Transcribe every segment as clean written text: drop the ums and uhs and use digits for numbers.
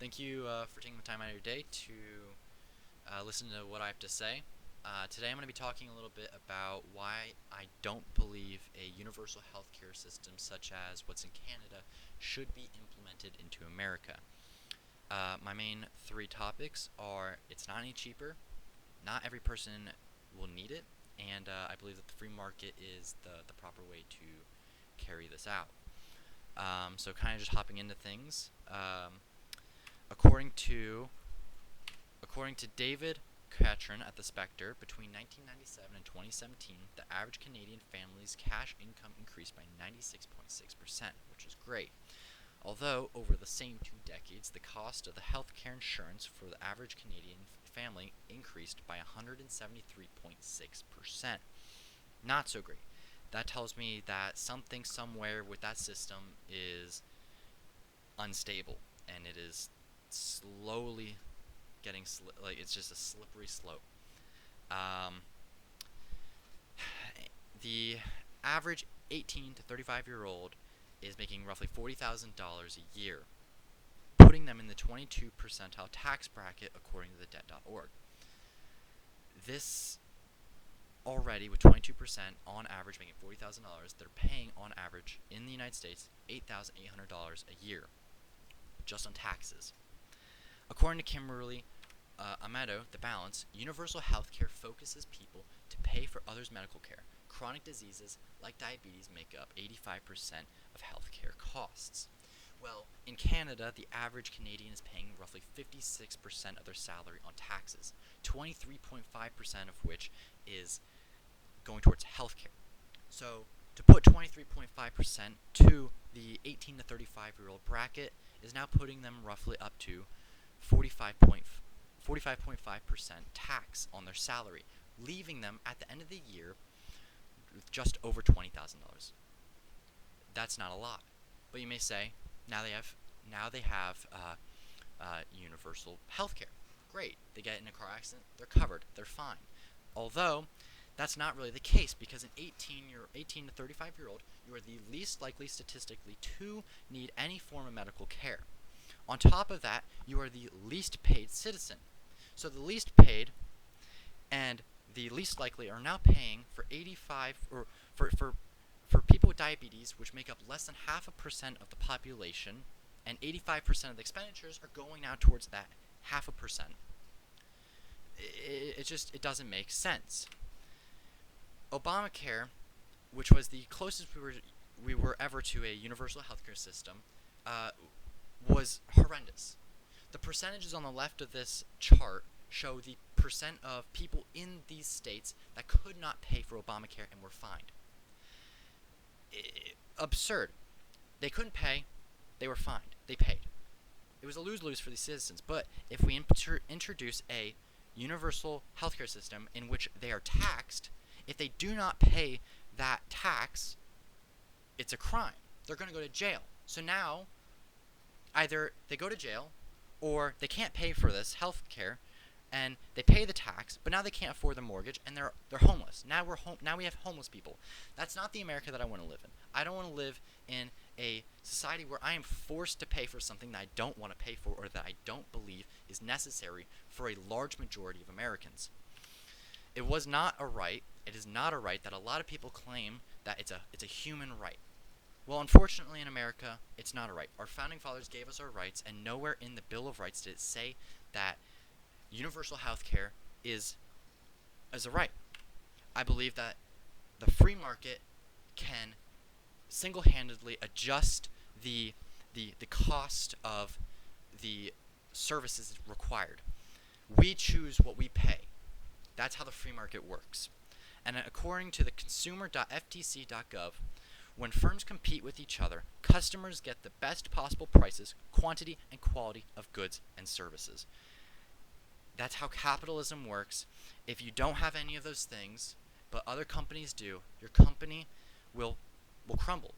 Thank you for taking the time out of your day to listen to what I have to say. Today I'm going to be talking a little bit about why I don't believe a universal healthcare system such as what's in Canada should be implemented into America. My main three topics are: it's not any cheaper, not every person will need it, and I believe that the free market is the proper way to carry this out. So kind of just hopping into things. According to according to David Catron at the Spectre, between 1997 and 2017, the average Canadian family's cash income increased by 96.6%, which is great. Although, over the same 2 decades, the cost of the healthcare insurance for the average Canadian family increased by 173.6%. Not so great. That tells me that something somewhere with that system is unstable, and it is slowly getting like it's just a slippery slope. Um, the average 18 to 35-year-old is making roughly $40,000 a year, putting them in the 22 percentile tax bracket according to the debt.org. This already, with 22% on average making $40,000, they're paying on average in the United States $8,800 a year just on taxes. According to Kimberly Amado, The Balance, universal healthcare focuses people to pay for others' medical care. Chronic diseases like diabetes make up 85% of healthcare costs. Well, in Canada, the average Canadian is paying roughly 56% of their salary on taxes, 23.5% of which is going towards healthcare. So, to put 23.5% to the 18 to 35-year-old bracket is now putting them roughly up to 45.5% tax on their salary, leaving them at the end of the year with just over $20,000. That's not a lot, but you may say now they have universal health care. Great, they get in a car accident, they're covered, they're fine. Although that's not really the case, because an 18 to 35-year-old, you are the least likely statistically to need any form of medical care. On top of that, you are the least paid citizen. So the least paid and the least likely are now paying for 85 or for people with diabetes, which make up less than 0.5% of the population, and 85% of the expenditures are going now towards that 0.5%. It doesn't make sense. Obamacare, which was the closest we were ever to a universal healthcare system, was horrendous. The percentages on the left of this chart show the percent of people in these states that could not pay for Obamacare and were fined. Absurd. They couldn't pay, they were fined, they paid. It was a lose-lose for these citizens. But if we introduce a universal healthcare system in which they are taxed, if they do not pay that tax, it's a crime. They're going to go to jail. So now, either they go to jail, or they can't pay for this health care, and they pay the tax, but now they can't afford the mortgage, and they're homeless. Now we have homeless people. That's not the America that I want to live in. I don't want to live in a society where I am forced to pay for something that I don't want to pay for, or that I don't believe is necessary for a large majority of Americans. It is not a right that a lot of people claim that it's a human right. Well, unfortunately in America, it's not a right. Our founding fathers gave us our rights, and nowhere in the Bill of Rights did it say that universal health care is a right. I believe that the free market can single-handedly adjust the cost of the services required. We choose what we pay. That's how the free market works. And according to the consumer.ftc.gov, when firms compete with each other, customers get the best possible prices, quantity, and quality of goods and services. That's how capitalism works. If you don't have any of those things, but other companies do, your company will crumble,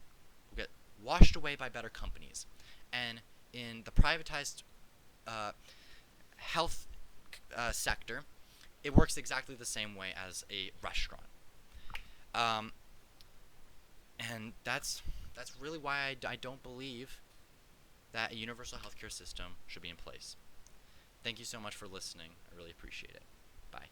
will get washed away by better companies. And in the privatized health sector, it works exactly the same way as a restaurant. And that's really why I don't believe that a universal healthcare system should be in place. Thank you so much for listening. I really appreciate it. Bye.